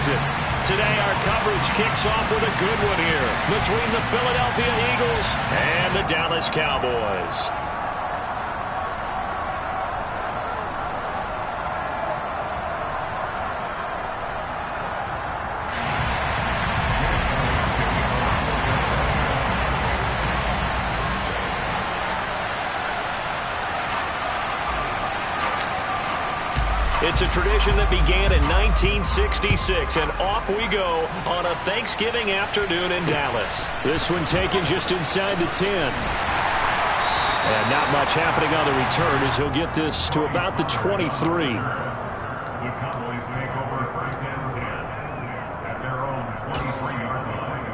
Washington. Today our coverage kicks off with a good one here between the Philadelphia Eagles and the Dallas Cowboys. It's a tradition that began in 1966, and off we go on a Thanksgiving afternoon in Dallas. This one taken just inside the 10. And not much happening on the return as he'll get this to about the 23. The Cowboys make over first and 10 at their own 23-yard line.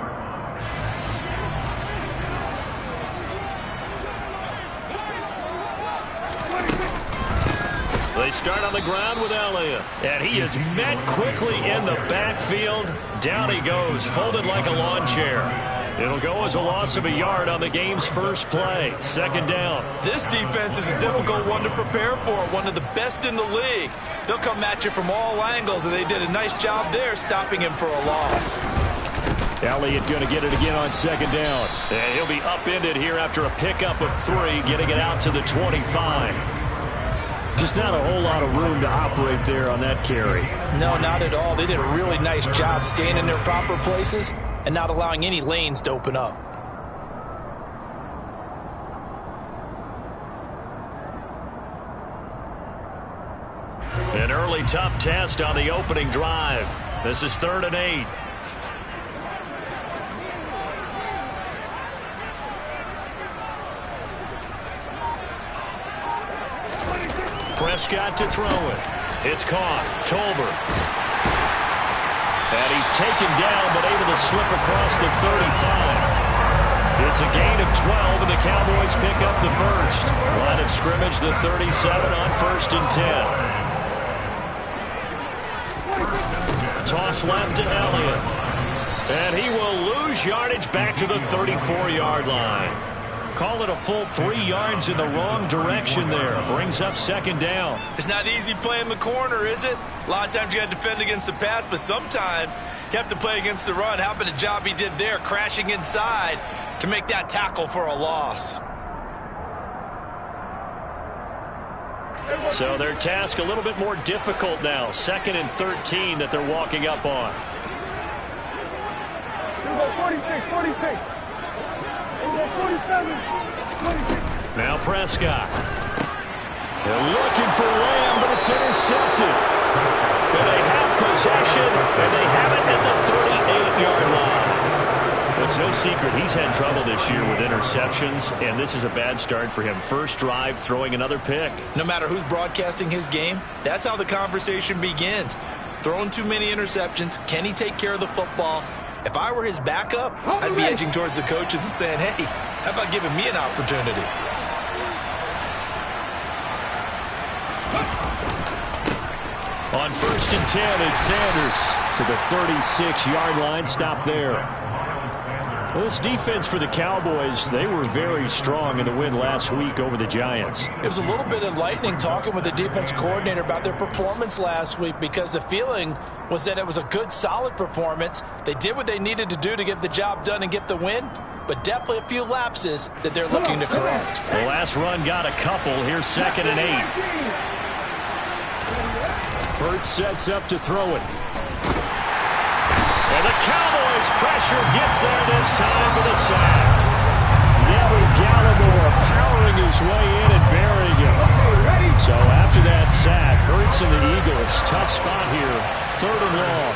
They start on the ground with Elliott, and he is met quickly in the backfield. Down he goes, folded like a lawn chair. It'll go as a loss of a yard on the game's first play. Second down. This defense is a difficult one to prepare for, one of the best in the league. They'll come at you from all angles, and they did a nice job there stopping him for a loss. Elliott going to get it again on second down. And he'll be upended here after a pickup of 3, getting it out to the 25. Just not a whole lot of room to operate there on that carry. No, not at all. They did a really nice job staying in their proper places and not allowing any lanes to open up. An early tough test on the opening drive. This is 3rd and 8. Prescott to throw it. It's caught. Tolbert. And he's taken down but able to slip across the 35. It's a gain of 12 and the Cowboys pick up the first. Line of scrimmage the 37 on 1st and 10. Toss left to Elliott. And he will lose yardage back to the 34-yard line. Call it a full 3 yards in the wrong direction there. Brings up second down. It's not easy playing the corner, is it? A lot of times you got to defend against the pass, but sometimes you have to play against the run. How about the job he did there, crashing inside to make that tackle for a loss? So their task a little bit more difficult now. 2nd and 13 that they're walking up on. 46. Now Prescott. They're looking for Lamb, but it's intercepted. And they have possession, and they have it at the 38-yard line. It's no secret he's had trouble this year with interceptions, and this is a bad start for him. First drive, throwing another pick. No matter who's broadcasting his game, that's how the conversation begins. Throwing too many interceptions, can he take care of the football? If I were his backup, I'd be edging towards the coaches and saying, hey, how about giving me an opportunity? On 1st and 10, it's Sanders to the 36-yard line. Stop there. Well, this defense for the Cowboys, they were very strong in the win last week over the Giants. It was a little bit enlightening talking with the defense coordinator about their performance last week because the feeling was that it was a good, solid performance. They did what they needed to do to get the job done and get the win, but definitely a few lapses that they're looking to correct. The last run got a couple. Here's 2nd and 8. Hurts sets up to throw it. And the Cowboys pressure gets there this time for the sack. Neville Gallimore powering his way in and burying him. So after that sack, Hurts and the Eagles, tough spot here. 3rd and long.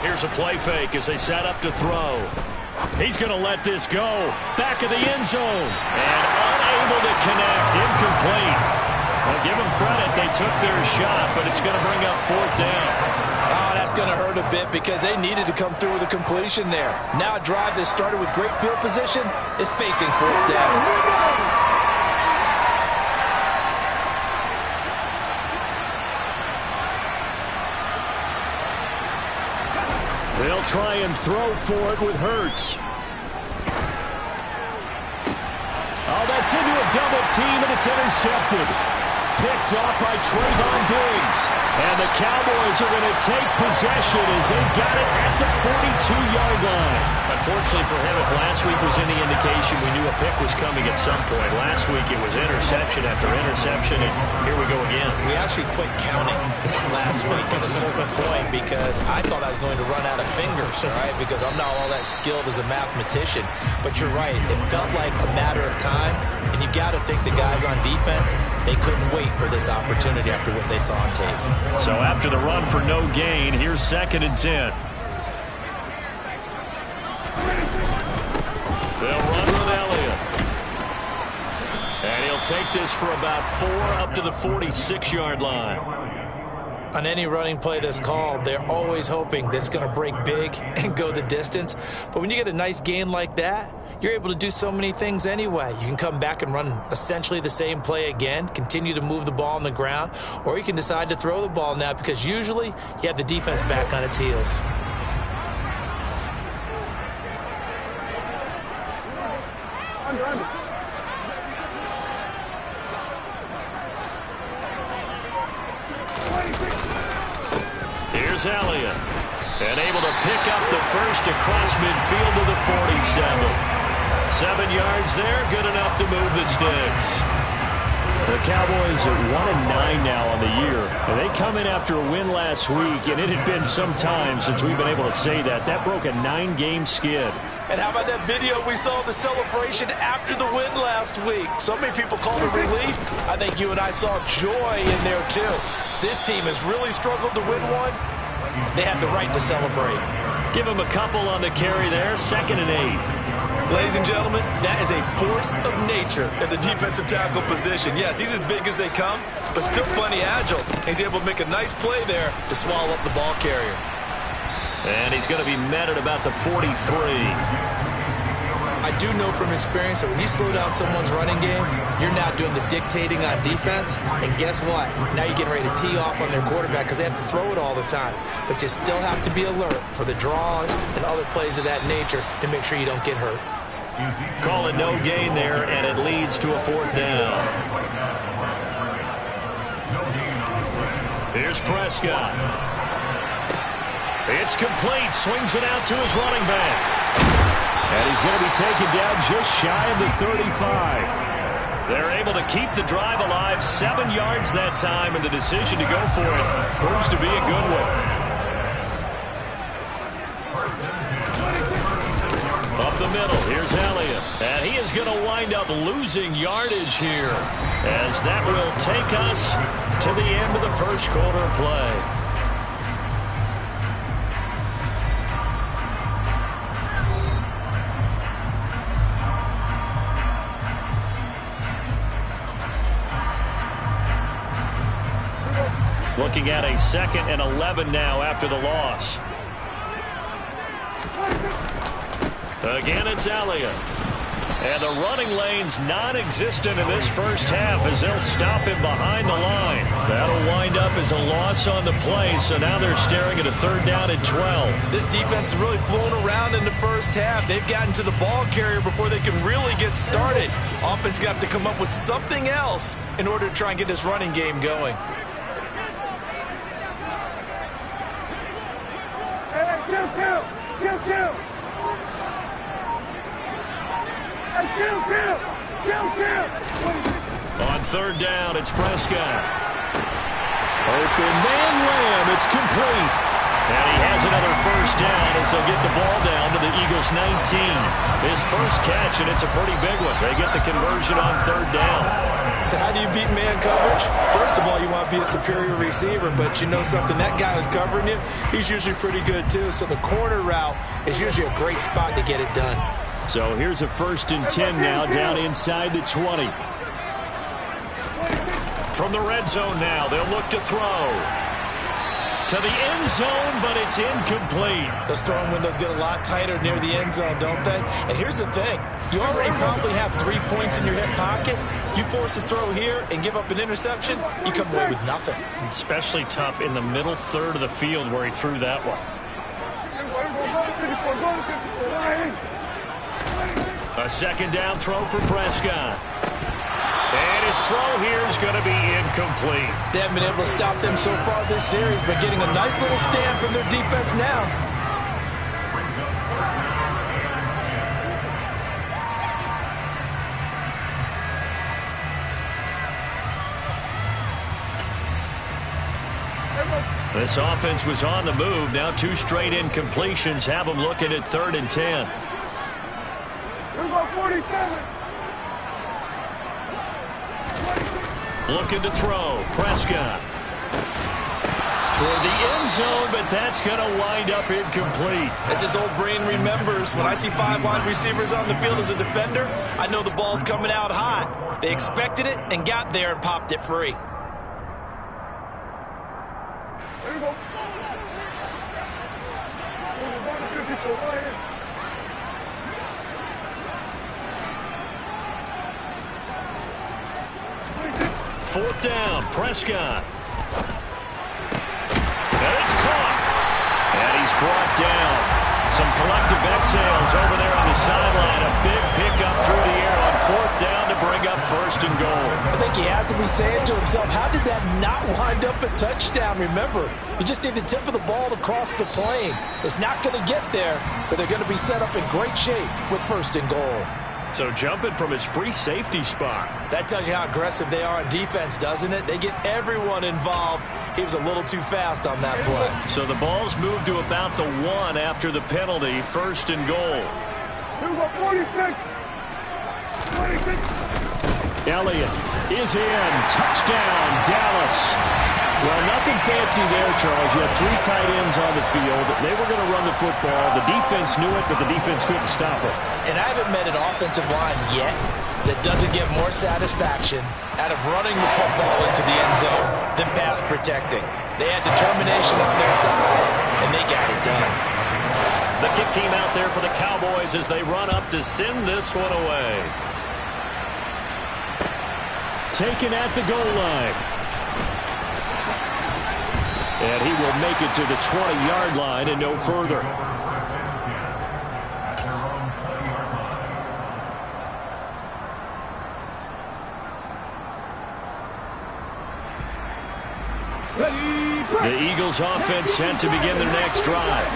Here's a play fake as they set up to throw. He's going to let this go. Back of the end zone. And unable to connect. Incomplete. Well, give them credit. They took their shot, but it's going to bring up 4th down. Oh, that's going to hurt a bit because they needed to come through with a completion there. Now a drive that started with great field position is facing 4th down. They'll try and throw for it with Hurts. Oh, that's into a double team, and it's intercepted. Picked picked off by Trayvon Diggs. And the Cowboys are going to take possession as they got it at the 42-yard line. Unfortunately for him, if last week was any indication, we knew a pick was coming at some point. Last week it was interception after interception, and here we go again. We actually quit counting last week at a certain point because I thought I was going to run out of fingers, all right, because I'm not all that skilled as a mathematician. But you're right. It felt like a matter of time, and you got to think the guys on defense, they couldn't wait for this opportunity after what they saw on tape. So after the run for no gain, here's 2nd and 10. They'll run with Elliott. And he'll take this for about 4 up to the 46-yard line. On any running play that's called, they're always hoping that it's going to break big and go the distance. But when you get a nice gain like that, you're able to do so many things anyway. You can come back and run essentially the same play again, continue to move the ball on the ground, or you can decide to throw the ball now because usually you have the defense back on its heels. Here's Elliott, and able to pick up the first across midfield to the 47. 7 yards there, good enough to move the sticks. The Cowboys are 1-9 now on the year, and they come in after a win last week, and it had been some time since we've been able to say that. That broke a 9-game skid. And how about that video we saw, the celebration after the win last week? So many people called it relief. I think you and I saw joy in there, too. This team has really struggled to win one. They have the right to celebrate. Give them a couple on the carry there, 2nd and 8. Ladies and gentlemen, that is a force of nature at the defensive tackle position. Yes, he's as big as they come, but still plenty agile. He's able to make a nice play there to swallow up the ball carrier. And he's going to be met at about the 43. I do know from experience that when you slow down someone's running game, you're now doing the dictating on defense. And guess what? Now you're getting ready to tee off on their quarterback because they have to throw it all the time. But you still have to be alert for the draws and other plays of that nature to make sure you don't get hurt. Call it no gain there, and it leads to a 4th down. Here's Prescott. It's complete. Swings it out to his running back. And he's going to be taken down just shy of the 35. They're able to keep the drive alive, 7 yards that time, and the decision to go for it proves to be a good one. Up the middle, here's Elliott. And he is going to wind up losing yardage here, as that will take us to the end of the first quarter of play. Looking at a 2nd and 11 now after the loss. Again, it's Elliott. And the running lane's non-existent in this first half as they'll stop him behind the line. That'll wind up as a loss on the play, so now they're staring at a 3rd down and 12. This defense has really flown around in the first half. They've gotten to the ball carrier before they can really get started. Offense got to come up with something else in order to try and get this running game going. On 3rd down, it's Prescott. Open man Lamb, it's complete. And he has another 1st down as they'll get the ball down to the Eagles' 19. His first catch, and it's a pretty big one. They get the conversion on 3rd down. So how do you beat man coverage? First of all, you want to be a superior receiver, but you know something, that guy who's covering you, he's usually pretty good too. So the corner route is usually a great spot to get it done. So here's a 1st and 10 now down inside the 20. From the red zone now, they'll look to throw. To the end zone, but it's incomplete. Those throwing windows get a lot tighter near the end zone, don't they? And here's the thing. You already probably have 3 points in your hip pocket. You force a throw here and give up an interception, you come away with nothing. Especially tough in the middle 3rd of the field where he threw that one. A 2nd down throw for Prescott. And his throw here is going to be incomplete. They haven't been able to stop them so far this series, but getting a nice little stand from their defense now. This offense was on the move. Now 2 straight incompletions have them looking at 3rd and 10. Here we go, 47. Looking to throw. Prescott. Toward the end zone, but that's going to wind up incomplete. As his old brain remembers, when I see 5 wide receivers on the field as a defender, I know the ball's coming out hot. They expected it and got there and popped it free. Here we go. Fourth down, Prescott. And it's caught. And he's brought down. Some collective exhales over there on the sideline. A big pickup through the air on 4th down to bring up 1st and goal. I think he has to be saying to himself, how did that not wind up a touchdown? Remember, you just need the tip of the ball to cross the plane. It's not going to get there, but they're going to be set up in great shape with 1st and goal. So jumping from his free safety spot. That tells you how aggressive they are on defense, doesn't it? They get everyone involved. He was a little too fast on that play. So the ball's moved to about the 1 after the penalty. 1st and goal. Here we go, 46. 26. Elliott is in. Touchdown, Dallas. Well, nothing fancy there, Charles. You had 3 tight ends on the field. They were going to run the football. The defense knew it, but the defense couldn't stop it. And I haven't met an offensive line yet that doesn't get more satisfaction out of running the football into the end zone than pass protecting. They had determination on their side, and they got it done. The kick team out there for the Cowboys as they run up to send this one away. Taken at the goal line. And he will make it to the 20-yard line and no further. The Eagles offense sent to begin their next drive.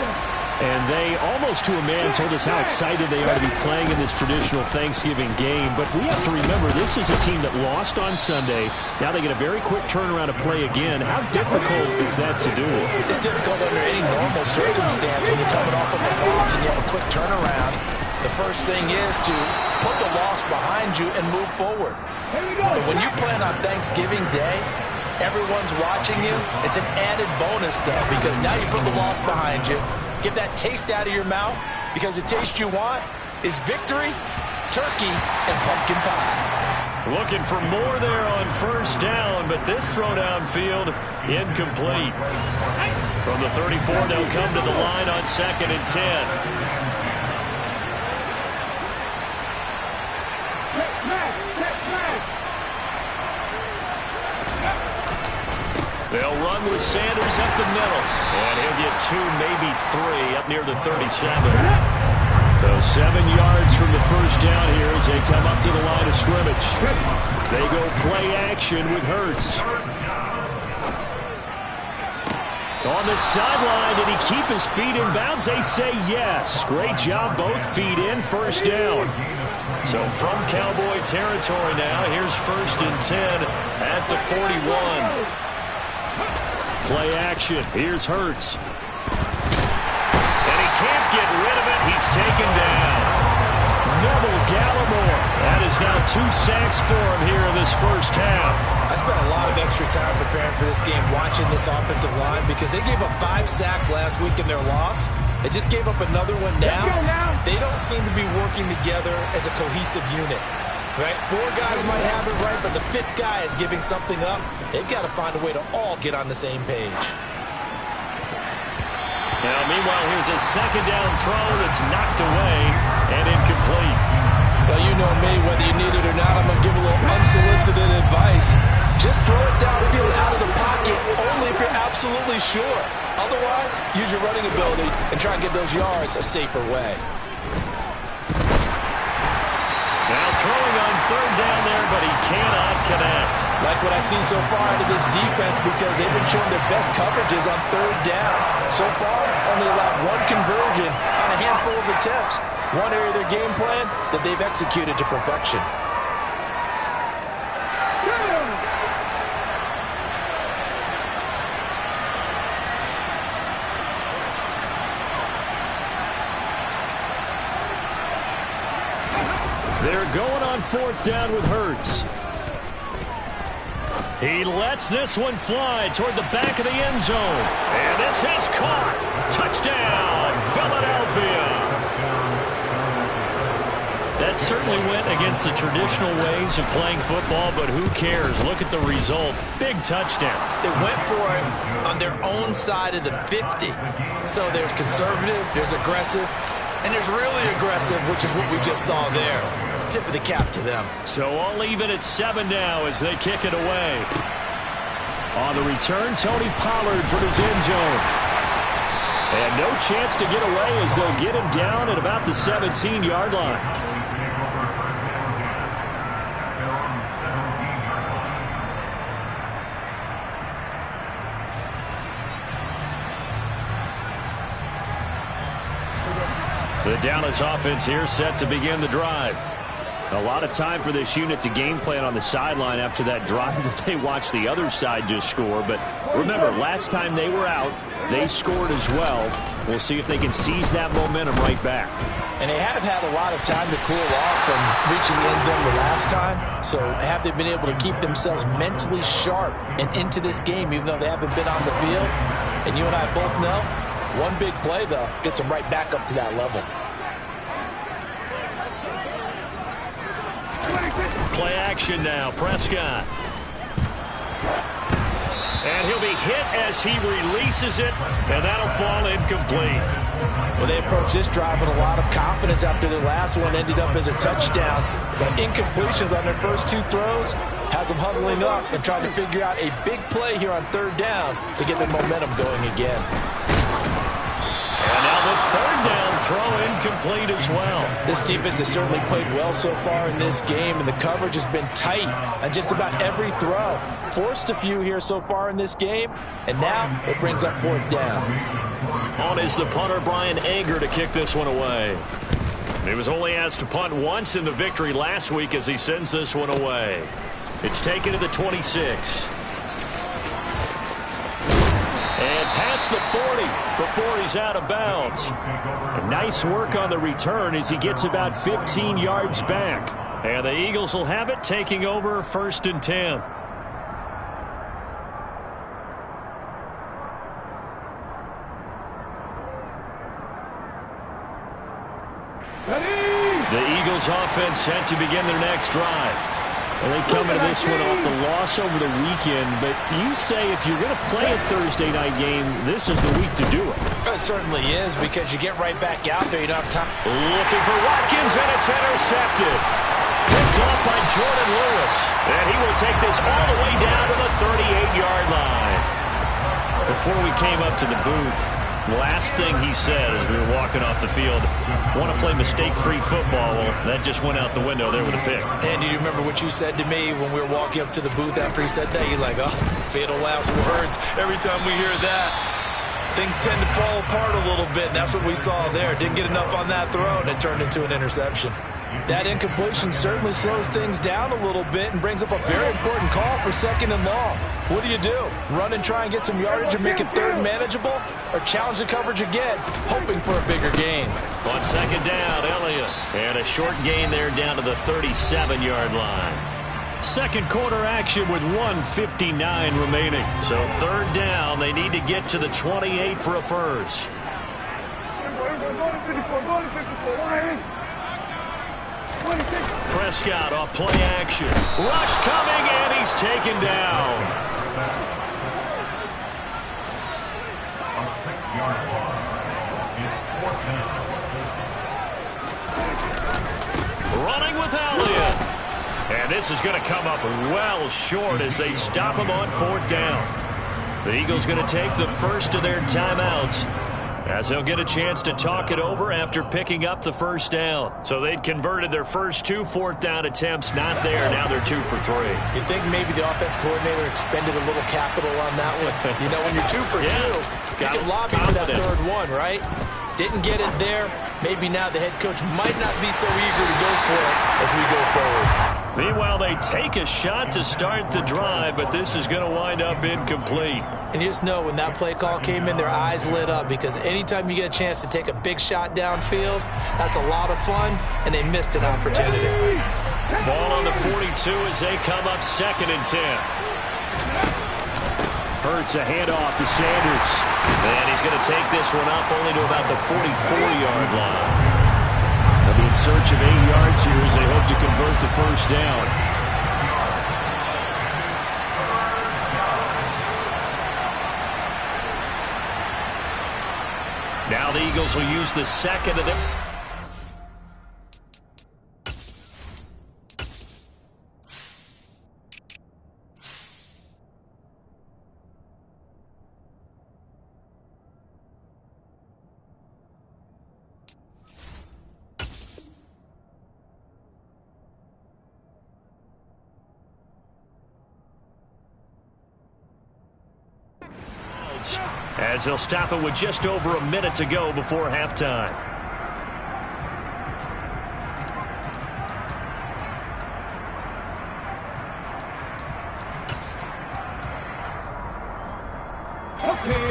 And they, almost to a man, told us how excited they are to be playing in this traditional Thanksgiving game. But we have to remember, this is a team that lost on Sunday. Now they get a very quick turnaround to play again. How difficult is that to do? It's difficult under any normal circumstance when you're coming off of a loss and you have a quick turnaround. The first thing is to put the loss behind you and move forward. But when you plan on Thanksgiving Day, everyone's watching you. It's an added bonus, though, because now you put the loss behind you. Get that taste out of your mouth, because the taste you want is victory, turkey, and pumpkin pie. Looking for more there on 1st down, but this throw downfield incomplete. From the 34, they'll come to the line on 2nd and 10. They'll run with Sanders up the middle. And he'll get 2, maybe 3 up near the 37. So 7 yards from the 1st down here as they come up to the line of scrimmage. They go play action with Hurts. On the sideline, did he keep his feet in bounds? They say yes. Great job, both feet in, 1st down. So from Cowboy territory now, here's 1st and 10 at the 41. Play action. Here's Hurts. And he can't get rid of it. He's taken down. Neville Gallimore. That is now 2 sacks for him here in this 1st half. I spent a lot of extra time preparing for this game watching this offensive line because they gave up 5 sacks last week in their loss. They just gave up another one now. They don't seem to be working together as a cohesive unit. Right? 4 guys might have it right, but the 5th guy is giving something up. They've got to find a way to all get on the same page. Now, meanwhile, here's a 2nd down throw that's knocked away and incomplete. Well, you know me, whether you need it or not, I'm going to give a little unsolicited advice. Just throw it downfield out of the pocket, only if you're absolutely sure. Otherwise, use your running ability and try and get those yards a safer way. Now throwing on third down there, but he cannot connect. Like what I've seen so far out of this defense, because they've been showing their best coverages on third down. So far, only allowed one conversion on a handful of attempts. One area of their game plan that they've executed to perfection. They're going on fourth down with Hurts. He lets this one fly toward the back of the end zone. And this is caught. Touchdown, Philadelphia. That certainly went against the traditional ways of playing football, but who cares? Look at the result. Big touchdown. They went for it on their own side of the 50. So there's conservative, there's aggressive, and there's really aggressive, which is what we just saw there. Tip of the cap to them. So all even at 7 now as they kick it away. On the return, Tony Pollard from his end zone. And no chance to get away as they'll get him down at about the 17-yard line. The Dallas offense here set to begin the drive. A lot of time for this unit to game plan on the sideline after that drive that they watched the other side just score. But remember, last time they were out, they scored as well. We'll see if they can seize that momentum right back. And they have had a lot of time to cool off from reaching the end zone the last time. So have they been able to keep themselves mentally sharp and into this game, even though they haven't been on the field? And you and I both know, one big play, though, gets them right back up to that level. Play action now, Prescott. And he'll be hit as he releases it, and that'll fall incomplete. Well, they approached this drive with a lot of confidence after their last one ended up as a touchdown. But incompletions on their first two throws has them huddling up and trying to figure out a big play here on third down to get their momentum going again. And now the third down throw incomplete as well. This defense has certainly played well so far in this game, and the coverage has been tight on just about every throw. Forced a few here so far in this game, and now it brings up fourth down. On is the punter, Brian Anger, to kick this one away. He was only asked to punt once in the victory last week as he sends this one away. It's taken to the 26. And past the 40 before he's out of bounds. And nice work on the return as he gets about 15 yards back. And the Eagles will have it, taking over 1st and 10. The Eagles offense set to begin their next drive. And they come into this one off the loss over the weekend, but you say if you're going to play a Thursday night game, this is the week to do it. It certainly is, because you get right back out there. You don't have time. Looking for Watkins, and it's intercepted. Picked off by Jordan Lewis. And he will take this all the way down to the 38-yard line. Before we came up to the booth, last thing he said as we were walking off the field, want to play mistake-free football. Well, that just went out the window there with a pick. And do you remember what you said to me when we were walking up to the booth after he said that? You're like, oh, fatal last words. Every time we hear that, things tend to fall apart a little bit, and that's what we saw there. Didn't get enough on that throw, and it turned into an interception. That incompletion certainly slows things down a little bit and brings up a very important call for 2nd and long. What do? Run and try and get some yardage and make it third manageable, or challenge the coverage again, hoping for a bigger gain? On 2nd down, Elliott. And a short gain there down to the 37-yard line. Second quarter action with 1:59 remaining. So 3rd down, they need to get to the 28 for a first. Prescott off play action. Rush coming, and he's taken down. A 6-yard loss. It's 4th down. Running with Elliott. And this is going to come up well short as they stop him on 4th down. The Eagles going to take the first of their timeouts. as they'll get a chance to talk it over after picking up the first down. So they'd converted their first 2 fourth-down attempts. Not there. Now they're 2 for 3. You think maybe the offense coordinator expended a little capital on that one? You know, when you're 2 for 2, you can lobby for that third one, right? Didn't get it there. Maybe now the head coach might not be so eager to go for it as we go forward. Meanwhile, they take a shot to start the drive, but this is going to wind up incomplete. And you just know when that play call came in, their eyes lit up, because anytime you get a chance to take a big shot downfield, that's a lot of fun, and they missed an opportunity. Ball on the 42 as they come up 2nd and 10. Hurts a handoff to Sanders. And he's going to take this one up only to about the 44-yard line. They'll be in search of 8 yards here as they hope to convert the first down. Now the Eagles will use the second of them. As they'll stop it with just over a minute to go before halftime.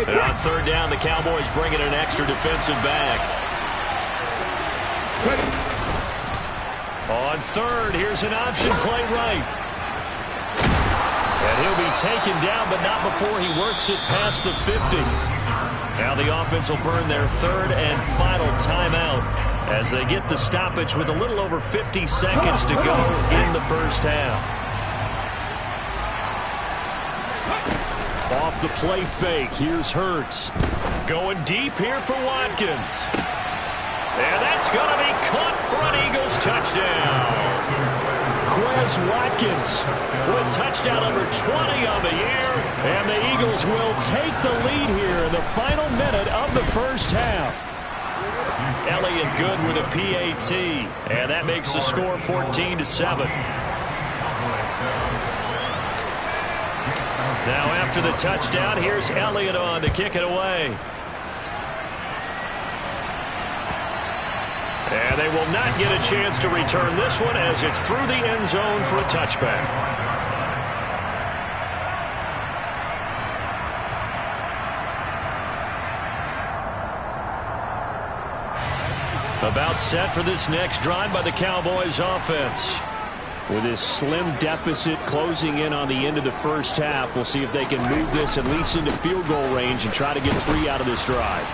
And on 3rd down, the Cowboys bring in an extra defensive back. On 3rd, here's an option play right. And he'll be taken down, but not before he works it past the 50. Now the offense will burn their 3rd and final timeout as they get the stoppage with a little over 50 seconds to go in the first half. Off the play fake, here's Hurts. Going deep here for Watkins. And that's going to be caught for an Eagles touchdown. Watkins with touchdown number 20 on the year, and the Eagles will take the lead here in the final minute of the first half. Elliott good with a PAT, and that makes the score 14-7. Now after the touchdown, here's Elliott on to kick it away. And they will not get a chance to return this one as it's through the end zone for a touchback. About set for this next drive by the Cowboys offense. With this slim deficit closing in on the end of the first half, we'll see if they can move this at least into field goal range and try to get 3 out of this drive.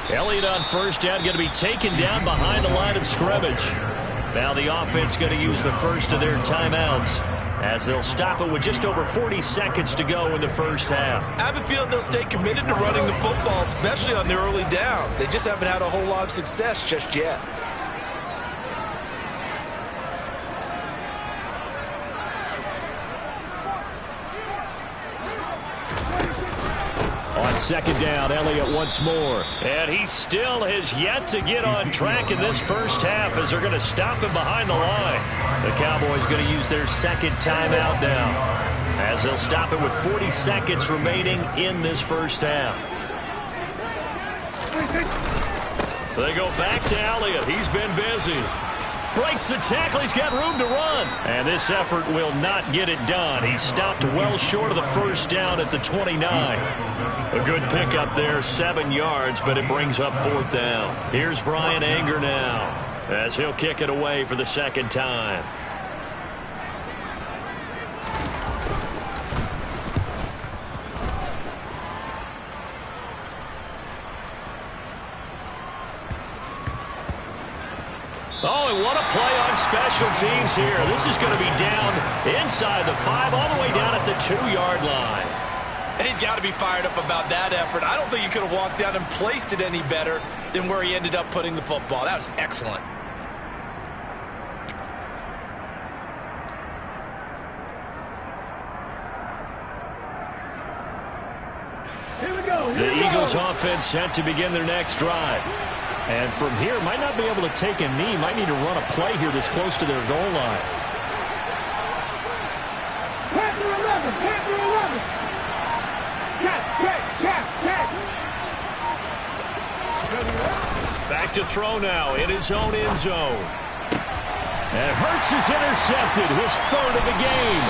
Elliott on first down, going to be taken down behind the line of scrimmage. Now the offense going to use the first of their timeouts as they'll stop it with just over 40 seconds to go in the first half. I have a feeling they'll stay committed to running the football, especially on the early downs. They just haven't had a whole lot of success just yet. On 2nd down, Elliott once more. And he still has yet to get on track in this first half as they're going to stop him behind the line. The Cowboys going to use their 2nd timeout now as they'll stop it with 40 seconds remaining in this first half. They go back to Elliott. He's been busy. Breaks the tackle. He's got room to run. And this effort will not get it done. He stopped well short of the first down at the 29. A good pickup there, 7 yards, but it brings up 4th down. Here's Brian Anger now as he'll kick it away for the 2nd time. Oh, and what a play on special teams here. This is going to be down inside the 5, all the way down at the 2-yard line. And he's got to be fired up about that effort. I don't think he could have walked down and placed it any better than where he ended up putting the football. That was excellent. Here we go. The Eagles offense set to begin their next drive. And from here, might not be able to take a knee. Might need to run a play here this close to their goal line. Back to throw now in his own end zone. And Hurts is intercepted, his third of the game.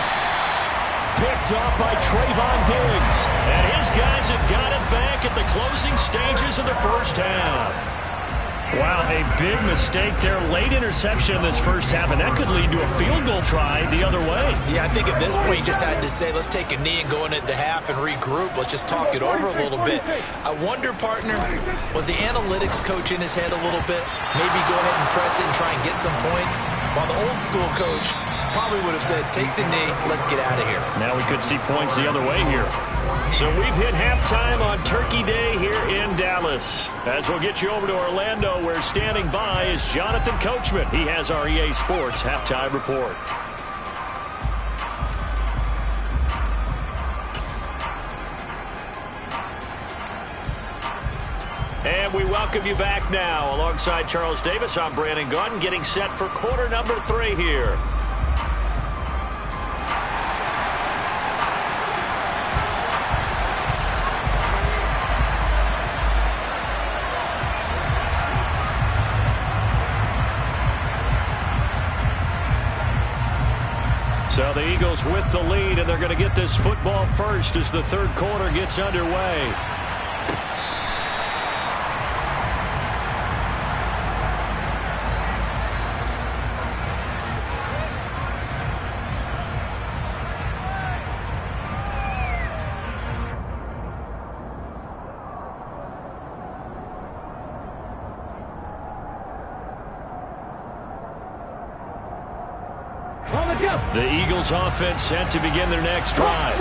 Picked off by Trayvon Diggs. And his guys have got it back at the closing stages of the first half. Wow, a big mistake there. Late interception in this first half, and that could lead to a field goal try the other way. Yeah, I think at this point you just had to say, let's take a knee and go in at the half and regroup. Let's just talk it over a little bit. I wonder, partner, was the analytics coach in his head a little bit? Maybe go ahead and press it and try and get some points, while the old school coach probably would have said, take the knee, let's get out of here. Now we could see points the other way here. So we've hit halftime on Turkey Day here in Dallas. As we'll get you over to Orlando, where standing by is Jonathan Coachman. He has our EA Sports halftime report. And we welcome you back now. Alongside Charles Davis, I'm Brandon Gaudin, getting set for quarter number 3 here. So the Eagles with the lead, and they're going to get this football first as the third quarter gets underway. The Eagles offense set to begin their next drive.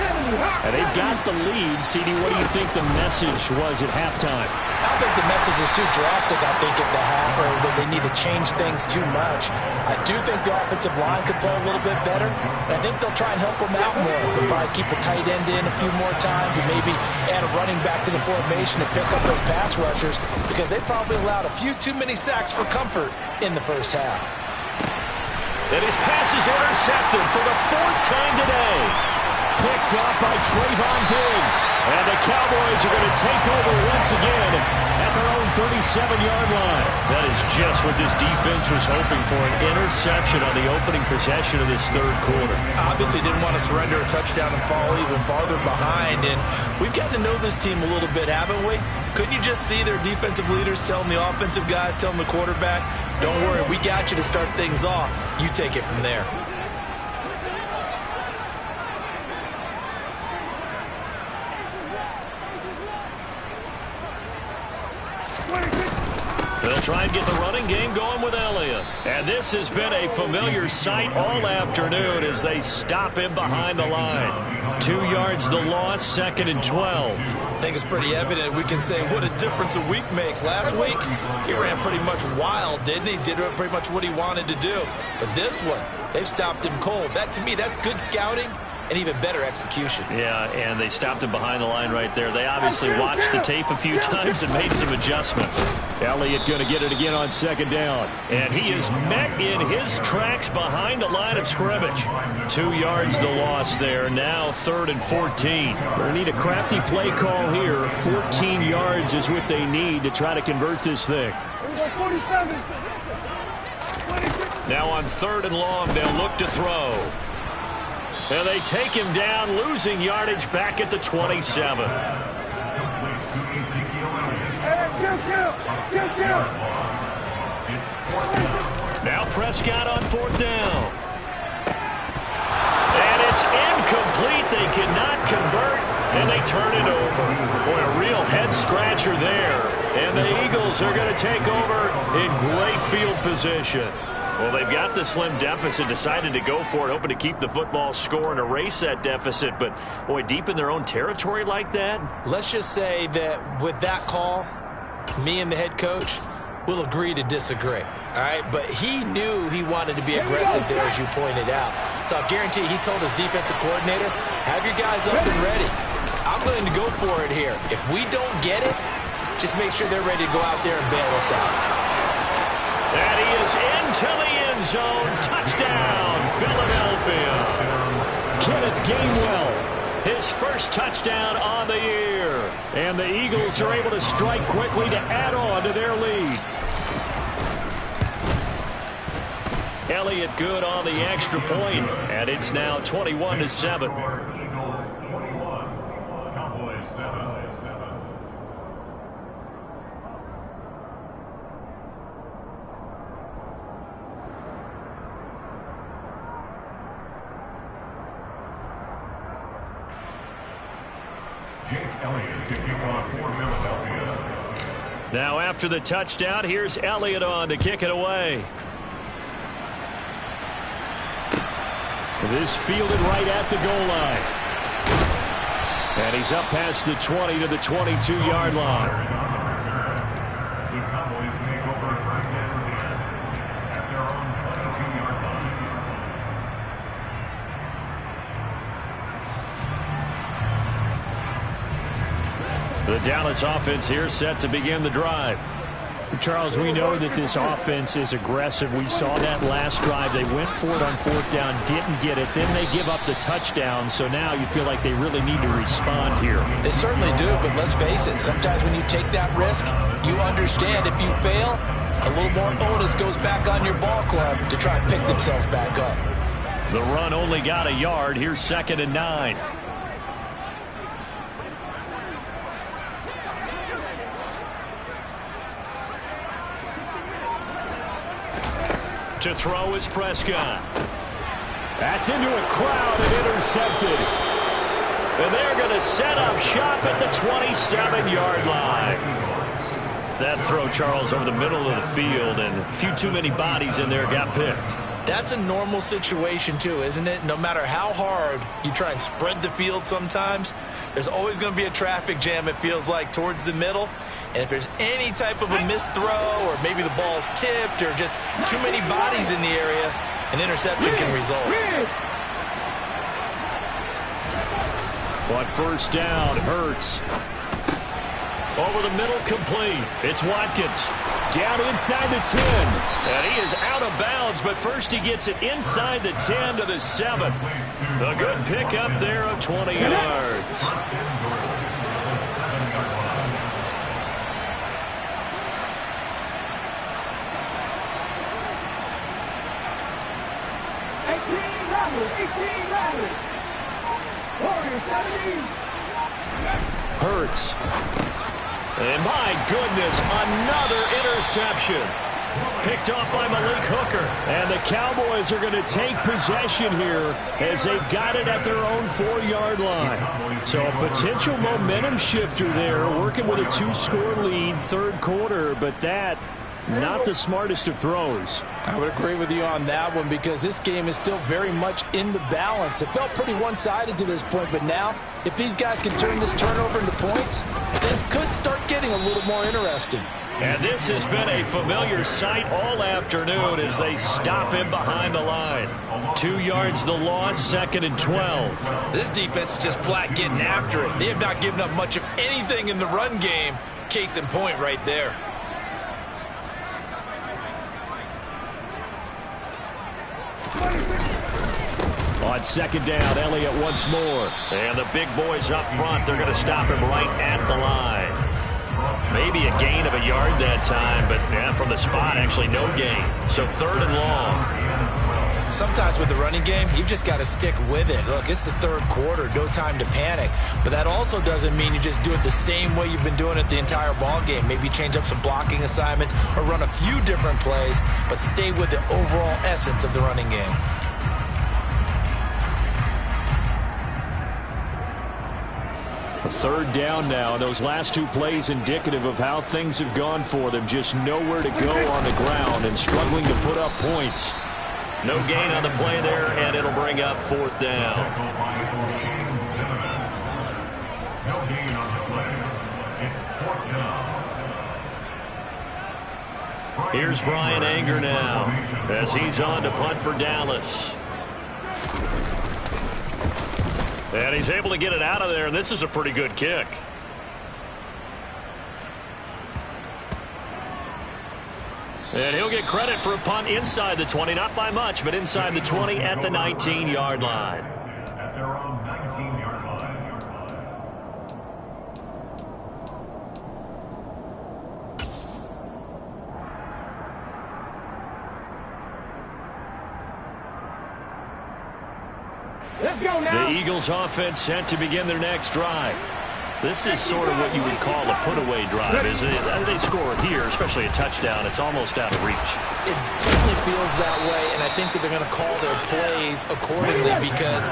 And they've got the lead. CD, what do you think the message was at halftime? I don't think the message was too drastic, I think, at the half, or that they need to change things too much. I do think the offensive line could play a little bit better, and I think they'll try and help them out more. They'll probably keep a tight end in a few more times and maybe add a running back to the formation to pick up those pass rushers, because they probably allowed a few too many sacks for comfort in the first half. And his pass is intercepted for the 4th time today. Picked off by Trayvon Diggs. And the Cowboys are going to take over once again at their own 37-yard line. That is just what this defense was hoping for, an interception on the opening possession of this third quarter. Obviously didn't want to surrender a touchdown and fall even farther behind. And we've gotten to know this team a little bit, haven't we? Couldn't you just see their defensive leaders telling the offensive guys, telling the quarterback, don't worry, we got you to start things off. You take it from there. They'll try and get the running game going with Elliott. And this has been a familiar sight all afternoon as they stop him behind the line. 2 yards the loss, 2nd and 12. I think it's pretty evident. We can say what a difference a week makes. Last week, he ran pretty much wild, didn't he? Did pretty much what he wanted to do. But this one, they've stopped him cold. That, to me, that's good scouting and even better execution. Yeah, and they stopped him behind the line right there. They obviously watched the tape a few times and made some adjustments. Elliott going to get it again on 2nd down. And he is met in his tracks behind the line of scrimmage. 2 yards the loss there. Now 3rd and 14. They need a crafty play call here. 14 yards is what they need to try to convert this thing. Now on 3rd and long, they'll look to throw. And they take him down, losing yardage back at the 27. Now Prescott on 4th down. And it's incomplete. They cannot convert, and they turn it over. Boy, a real head-scratcher there. And the Eagles are going to take over in great field position. Well, they've got the slim deficit, decided to go for it, hoping to keep the football score and erase that deficit. But, boy, deep in their own territory like that. Let's just say that with that call, me and the head coach will agree to disagree. All right, but he knew he wanted to be aggressive there, as you pointed out. So I guarantee he told his defensive coordinator, have your guys up and ready. I'm willing to go for it here. If we don't get it, just make sure they're ready to go out there and bail us out. And he is into the end zone. Touchdown, Philadelphia. Kenneth Gainwell, his first touchdown on the year. And the Eagles are able to strike quickly to add on to their lead. Elliott good on the extra point, and it's now 21-7. Now after the touchdown, here's Elliott on to kick it away. This fielded right at the goal line. And he's up past the 20 to the 22-yard line. The Cowboys make over first and 10 at their own 22-yard line. The Dallas offense here set to begin the drive. Charles, we know that this offense is aggressive. We saw that last drive. They went for it on fourth down, didn't get it. Then they give up the touchdown. So now you feel like they really need to respond here. They certainly do, but let's face it. Sometimes when you take that risk, you understand if you fail, a little more onus goes back on your ball club to try and pick themselves back up. The run only got a yard. Here's 2nd and 9. To throw is Prescott. That's into a crowd and intercepted. And they're going to set up shop at the 27-yard line. That throw, Charles, over the middle of the field, and a few too many bodies in there got picked. That's a normal situation, too, isn't it? No matter how hard you try and spread the field sometimes, there's always going to be a traffic jam, it feels like, towards the middle. And if there's any type of a missed throw or maybe the ball's tipped or just too many bodies in the area, an interception can result. On first down, Hurts. Over the middle, complete. It's Watkins. Down inside the 10. And he is out of bounds, but first he gets it inside the 10 to the 7. A good pickup there of 20 yards. Hurts. And my goodness, another interception. Picked off by Malik Hooker. And the Cowboys are going to take possession here as they've got it at their own 4-yard line. So a potential momentum shifter there, working with a 2-score lead, third quarter, but that not the smartest of throws. I would agree with you on that one because this game is still very much in the balance. It felt pretty one-sided to this point, but now if these guys can turn this turnover into points, this could start getting a little more interesting. And this has been a familiar sight all afternoon as they stop him behind the line. 2 yards the loss, 2nd and 12. This defense is just flat getting after it. They have not given up much of anything in the run game. Case in point right there. On 2nd down, Elliott once more. And the big boys up front, they're going to stop him right at the line. Maybe a gain of a yard that time, but from the spot, actually no gain. So 3rd and long. Sometimes with the running game, you've just got to stick with it. Look, it's the third quarter, no time to panic. But that also doesn't mean you just do it the same way you've been doing it the entire ball game. Maybe change up some blocking assignments or run a few different plays, but stay with the overall essence of the running game. A 3rd down now. Those last 2 plays indicative of how things have gone for them. Just nowhere to go on the ground and struggling to put up points. No gain on the play there, and it'll bring up 4th down. No gain on the play. It's 4th down. Here's Brian Anger now as he's on to punt for Dallas. And he's able to get it out of there, and this is a pretty good kick. And he'll get credit for a punt inside the 20, not by much, but inside the 20 at the 19-yard line. At their own 19-yard line. Let's go now. The Eagles offense set to begin their next drive. This is sort of what you would call a put-away drive, isn't it? As they score here, especially a touchdown, it's almost out of reach. It certainly feels that way, and I think that they're going to call their plays accordingly because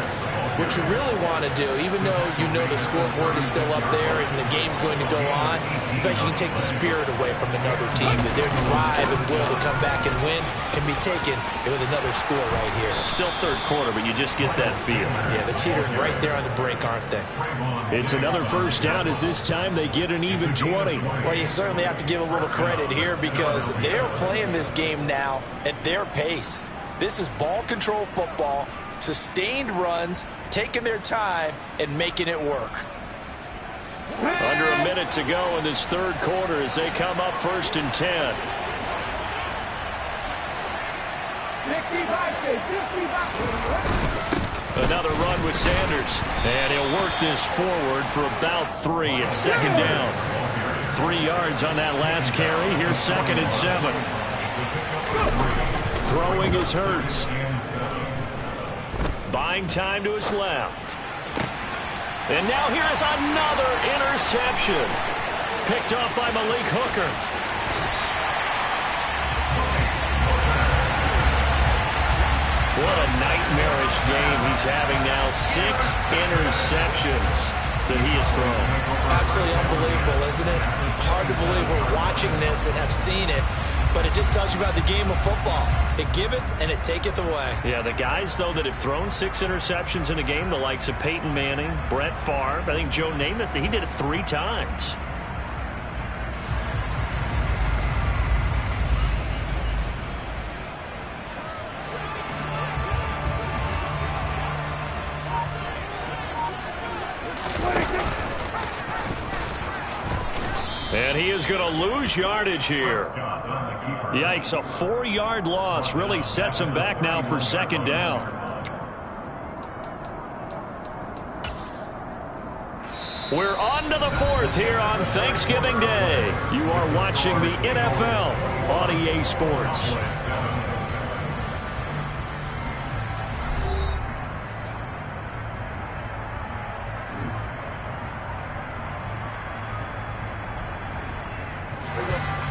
what you really want to do, even though you know the scoreboard is still up there and the game's going to go on, you think you can take the spirit away from another team, that their drive and will to come back and win can be taken with another score right here. Still third quarter, but you just get that feel. Yeah, they're teetering right there on the brink, aren't they? It's another first down as this time they get an even 20. Well, you certainly have to give a little credit here because they're playing this game now at their pace. This is ball control football, sustained runs, taking their time and making it work. Under a minute to go in this third quarter as they come up 1st and 10. 55. Another run with Sanders. And he'll work this forward for about 3 at second down. 3 yards on that last carry. Here's 2nd and 7. Throwing is Hurts. Buying time to his left. And now here is another interception. Picked off by Malik Hooker. What a nightmarish game he's having now. 6 interceptions that he has thrown. Absolutely unbelievable, isn't it? Hard to believe we're watching this and have seen it, but it just tells you about the game of football. It giveth and it taketh away. Yeah, the guys, though, that have thrown 6 interceptions in a game, the likes of Peyton Manning, Brett Favre, I think Joe Namath, he did it 3 times. And he is going to lose yardage here. Yikes, a 4-yard loss really sets him back now for 2nd down. We're on to the 4th here on Thanksgiving Day. You are watching the NFL on EA Sports.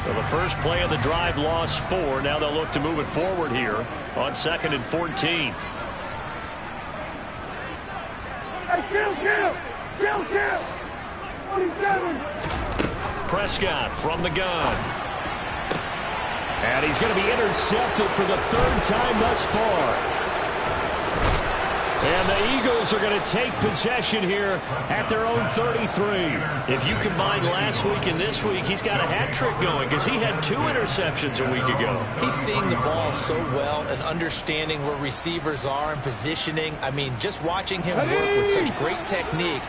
Well, the first play of the drive lost 4. Now they'll look to move it forward here on 2nd and 14. Hey, kill! 27. Prescott from the gun. And he's going to be intercepted for the 3rd time thus far. And the Eagles are going to take possession here at their own 33. If you combine last week and this week, he's got a hat trick going because he had 2 interceptions a week ago. He's seeing the ball so well and understanding where receivers are and positioning. I mean, just watching him work with such great technique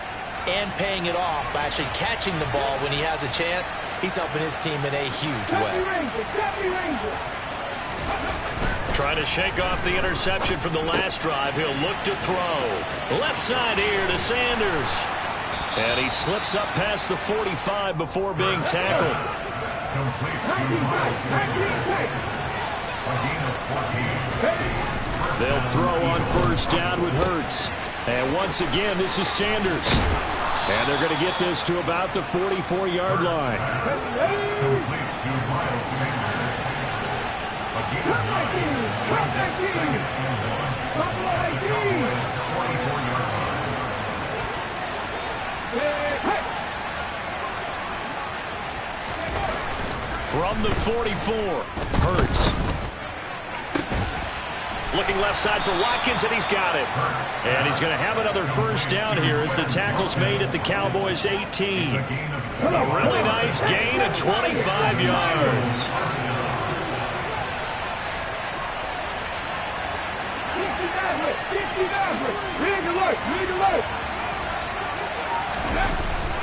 and paying it off by actually catching the ball when he has a chance, he's helping his team in a huge way. Trying to shake off the interception from the last drive. He'll look to throw. Left side here to Sanders. And he slips up past the 45 before being tackled. They'll throw on 1st down with Hurts. And once again, this is Sanders. And they're going to get this to about the 44-yard line. From the 44, Hurts. Looking left side for Watkins, and he's got it. And he's going to have another 1st down here as the tackle's made at the Cowboys' 18. A really nice gain of 25 yards. Lead the light.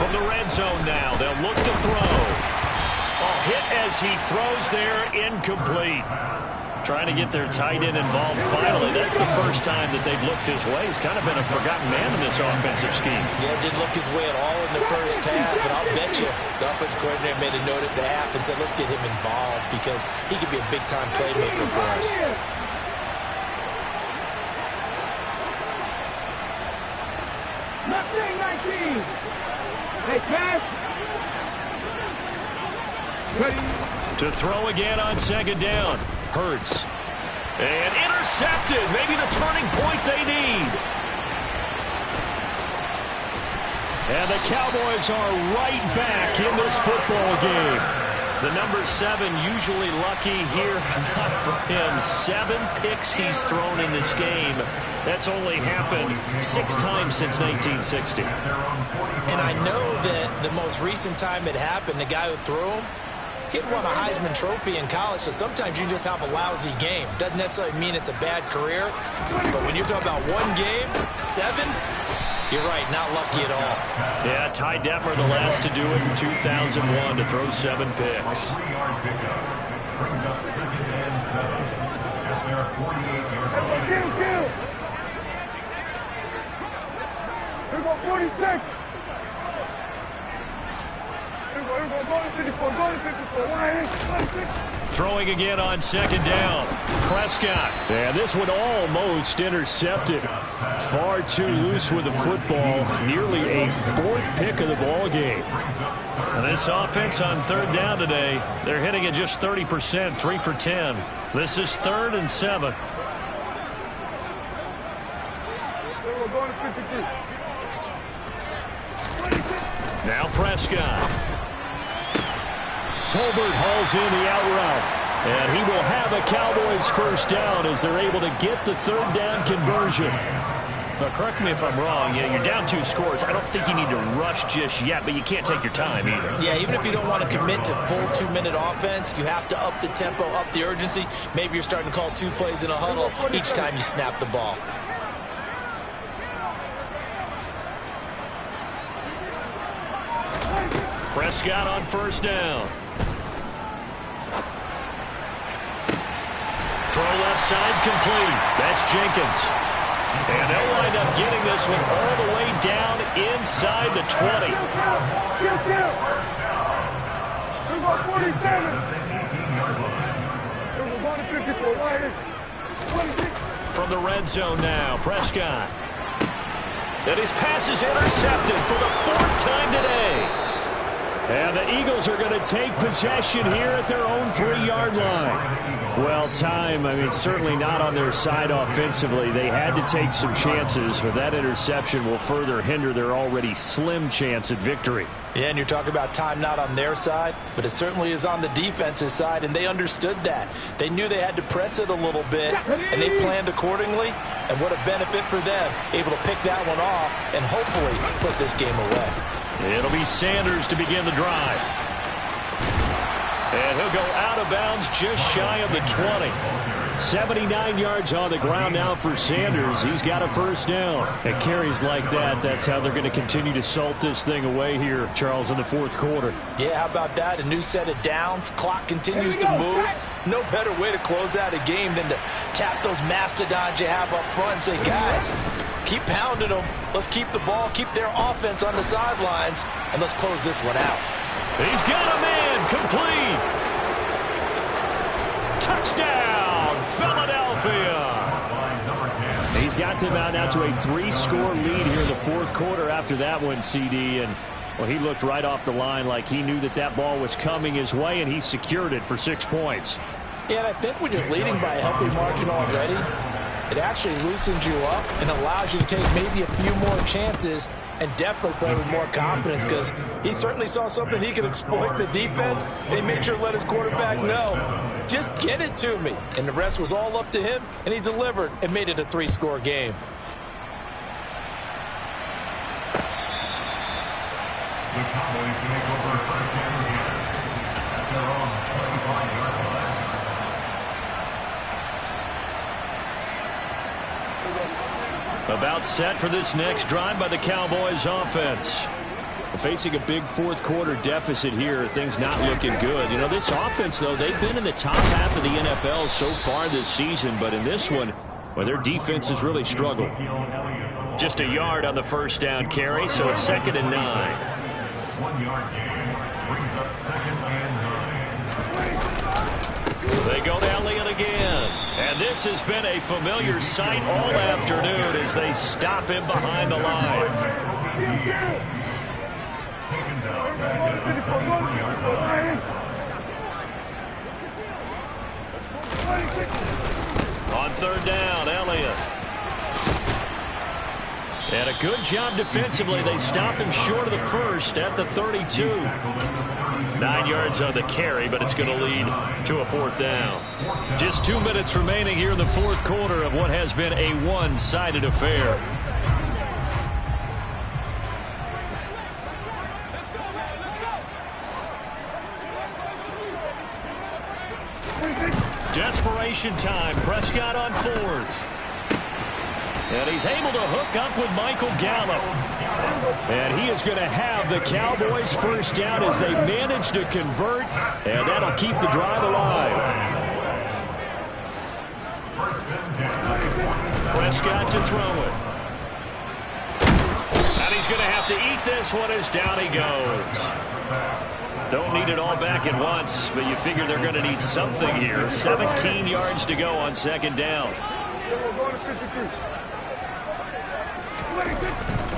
From the red zone now, they'll look to throw. Oh, hit as he throws there, incomplete. Trying to get their tight end involved finally. That's the first time that they've looked his way. He's kind of been a forgotten man in this offensive scheme. Yeah, didn't look his way at all in the first half, and I'll bet you the offense coordinator made a note at the half and said, let's get him involved because he could be a big-time playmaker for us. Left wing 19. Hey, pass. To throw again on second down. Hurts. And intercepted. Maybe the turning point they need. And the Cowboys are right back in this football game. The number 7 usually lucky here. Not for him. 7 picks he's thrown in this game. That's only happened 6 times since 1960. And I know that the most recent time it happened, the guy who threw him, he'd won a Heisman Trophy in college, so sometimes you just have a lousy game. Doesn't necessarily mean it's a bad career, but when you're talking about one game, 7, you're right, not lucky at all. Yeah, Ty Detmer, the last to do it in 2001, to throw 7 picks. 3-yard pickup. Brings up 2nd and 7. At their 48-yard line. Kill. Here go 46. Throwing again on second down. Prescott. And this one almost intercepted. Far too loose with the football. Nearly a 4th pick of the ball game. And this offense on 3rd down today, they're hitting at just 30%, 3 for 10. This is 3rd and 7. Now Prescott. Tolbert hauls in the out route. And he will have a Cowboys first down as they're able to get the 3rd down conversion. Now, correct me if I'm wrong. Yeah, you're down 2 scores. I don't think you need to rush just yet, but you can't take your time either. Yeah, even if you don't want to commit to full 2-minute offense, you have to up the tempo, up the urgency. Maybe you're starting to call 2 plays in a huddle each time you snap the ball. Prescott on first down. Throw left side complete. That's Jenkins. And they'll wind up getting this one all the way down inside the 20. From the red zone now, Prescott. And his pass is intercepted for the 4th time today. And the Eagles are going to take possession here at their own 3-yard line. Well, time, certainly not on their side offensively. They had to take some chances, but that interception will further hinder their already slim chance at victory. Yeah, and you're talking about time not on their side, but it certainly is on the defense's side, and they understood that. They knew they had to press it a little bit, and they planned accordingly. And what a benefit for them, able to pick that one off and hopefully put this game away. It'll be Sanders to begin the drive. And he'll go out of bounds just shy of the 20. 79 yards on the ground now for Sanders. He's got a first down. And carries like that, that's how they're going to continue to salt this thing away here, Charles, in the 4th quarter. Yeah, how about that? A new set of downs. Clock continues to move. No better way to close out a game than to tap those mastodons you have up front and say, guys, keep pounding them. Let's keep the ball, keep their offense on the sidelines, and let's close this one out. He's got a man complete. Touchdown, Philadelphia. He's got them out now to a 3-score lead here in the 4th quarter after that one, CD. And, well, he looked right off the line like he knew that that ball was coming his way, and he secured it for 6 points. Yeah, and I think when you're leading by a healthy margin already, it actually loosens you up and allows you to take maybe a few more chances and definitely play with more confidence because he certainly saw something he could exploit in the defense, and he made sure to let his quarterback know, just get it to me. And the rest was all up to him, and he delivered and made it a 3-score game. The Cowboys take over first and 10 at their own 25-yard line. About set for this next drive by the Cowboys offense. Facing a big fourth-quarter deficit here, things not looking good. You know, this offense, though, they've been in the top half of the NFL so far this season, but in this one, well, their defense has really struggled. Just a yard on the first down carry, so it's 2nd and 9. 1 yard gain brings up 2nd and 9. They go to Elliott again. And this has been a familiar sight all afternoon as they stop him behind the line. Taken down back at the 23-yard line. On 3rd down, Elliott. And a good job defensively. They stop him short of the first at the 32. 9 yards on the carry, but it's going to lead to a 4th down. Just 2 minutes remaining here in the 4th quarter of what has been a one-sided affair. Desperation time. Prescott on 4th. And he's able to hook up with Michael Gallup. And he is going to have the Cowboys first down as they manage to convert. And that'll keep the drive alive. Prescott to throw it. And he's going to have to eat this one as down he goes. Don't need it all back at once, but you figure they're going to need something here. 17 yards to go on 2nd down.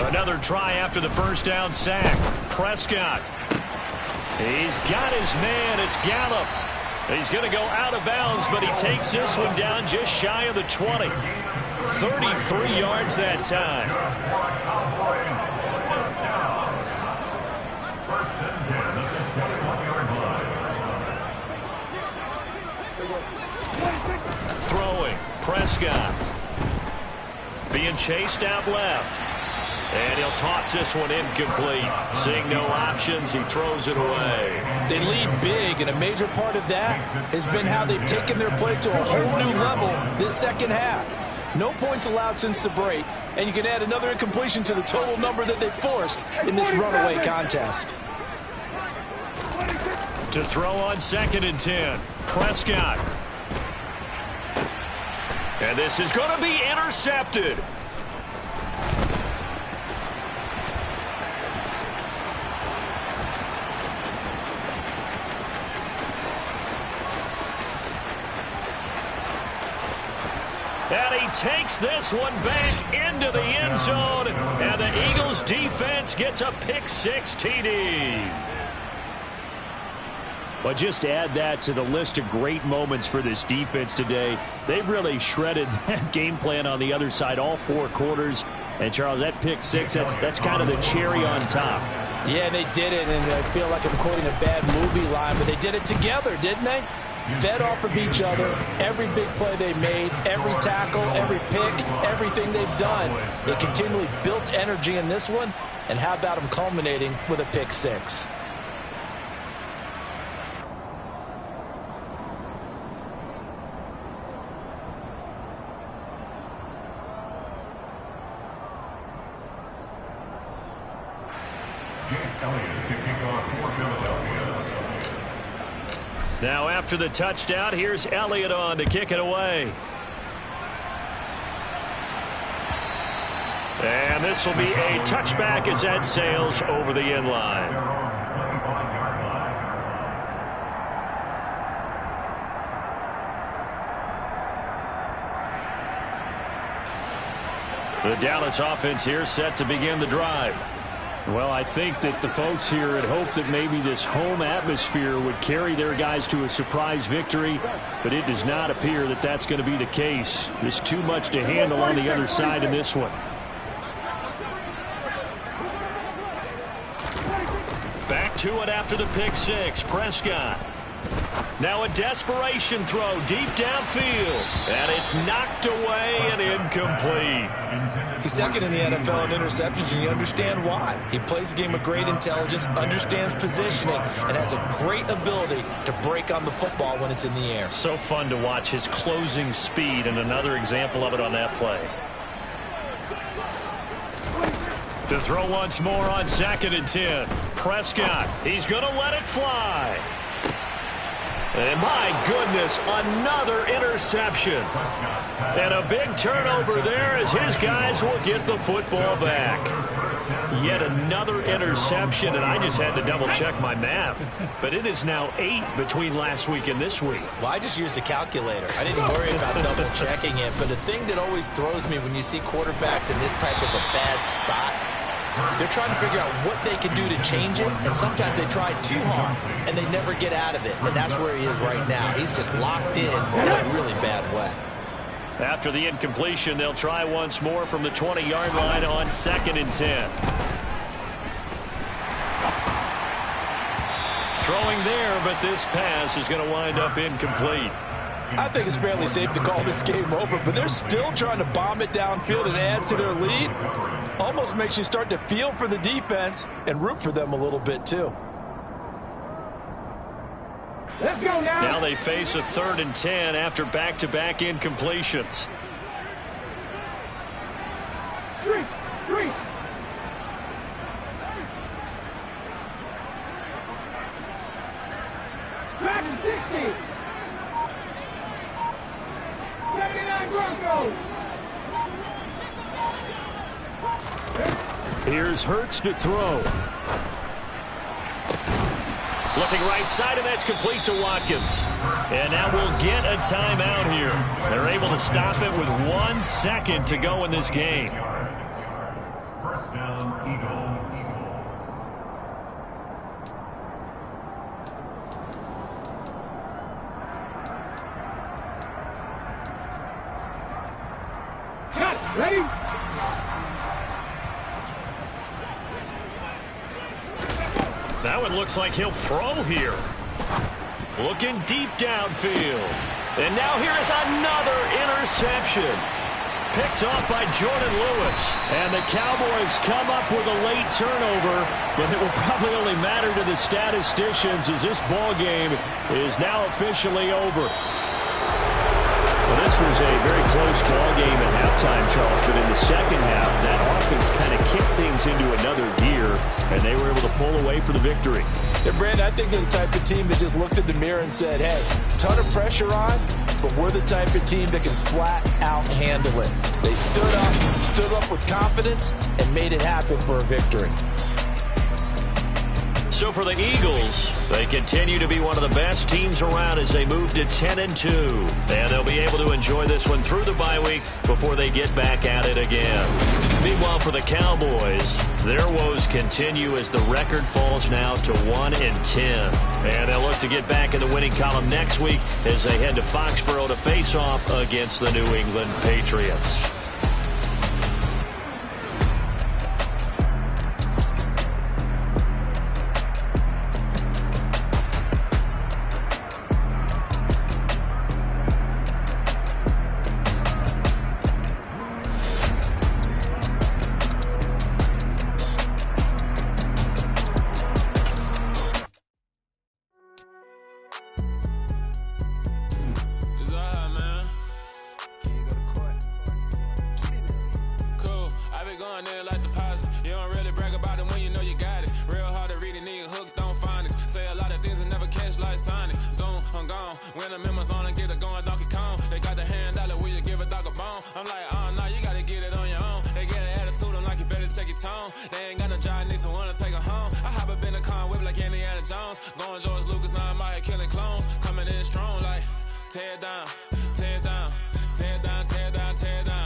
Another try after the first down sack. Prescott. He's got his man. It's Gallup. He's going to go out of bounds, but he takes this one down just shy of the 20. 33 yards that time. Throwing. Prescott. Being chased out left. And he'll toss this one incomplete. Seeing no options, he throws it away. They lead big, and a major part of that has been how they've taken their play to a whole new level this second half. No points allowed since the break, and you can add another incompletion to the total number that they forced in this runaway contest. To throw on 2nd and 10. Prescott. And this is going to be intercepted. And he takes this one back into the end zone. And the Eagles defense gets a pick-6 TD. But just to add that to the list of great moments for this defense today, they've really shredded that game plan on the other side all 4 quarters. And, Charles, that pick-6, that's kind of the cherry on top. Yeah, they did it, and I feel like I'm quoting a bad movie line, but they did it together, didn't they? Fed off of each other, every big play they made, every tackle, every pick, everything they've done. They continually built energy in this one, and how about them culminating with a pick-6? Now after the touchdown, here's Elliott on to kick it away. And this will be a touchback as that sails over the end line. The Dallas offense here set to begin the drive. Well, I think that the folks here had hoped that maybe this home atmosphere would carry their guys to a surprise victory, but it does not appear that that's going to be the case. There's too much to handle on the other side in this one. Back to it after the pick-6. Prescott. Now a desperation throw deep downfield. And it's knocked away and incomplete. He's second in the NFL in interceptions, and you understand why. He plays a game of great intelligence, understands positioning, and has a great ability to break on the football when it's in the air. So fun to watch his closing speed, and another example of it on that play. To throw once more on 2nd and 10. Prescott, he's going to let it fly. And my goodness, another interception. And a big turnover there as his guys will get the football back. Yet another interception, and I just had to double-check my math. But it is now 8 between last week and this week. Well, I just used the calculator. I didn't worry about double-checking it. But the thing that always throws me when you see quarterbacks in this type of a bad spot, they're trying to figure out what they can do to change it, and sometimes they try too hard, and they never get out of it. And that's where he is right now. He's just locked in a really bad way. After the incompletion, they'll try once more from the 20-yard line on 2nd and 10. Throwing there, but this pass is going to wind up incomplete. I think it's fairly safe to call this game over, but they're still trying to bomb it downfield and add to their lead. Almost makes you start to feel for the defense and root for them a little bit, too. Let's go now. Now they face a 3rd and 10 after back-to-back incompletions. Three. Back to 60. 79 Broncos. Here's Hurts to throw. Flipping right side, and that's complete to Watkins. And now we'll get a timeout here. They're able to stop it with 1 second to go in this game. First down, Eagle. Cut. Ready? That one looks like he'll throw here. Looking deep downfield. And now here is another interception. Picked off by Jordan Lewis. And the Cowboys come up with a late turnover, but it will probably only matter to the statisticians as this ball game is now officially over. Well, this was a very close ball game at halftime, Charles, but in the second half, that offense kind of kicked things into another gear, and they were able to pull away for the victory. Yeah, Brandon, I think they're the type of team that just looked in the mirror and said, hey, ton of pressure on, but we're the type of team that can flat out handle it. They stood up with confidence, and made it happen for a victory. So for the Eagles, they continue to be one of the best teams around as they move to 10-2. And they'll be able to enjoy this one through the bye week before they get back at it again. Meanwhile, for the Cowboys, their woes continue as the record falls now to 1-10. And they'll look to get back in the winning column next week as they head to Foxborough to face off against the New England Patriots.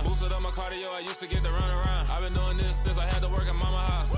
Boosted up my cardio, I used to get to run around. I've been doing this since I had to work at mama house.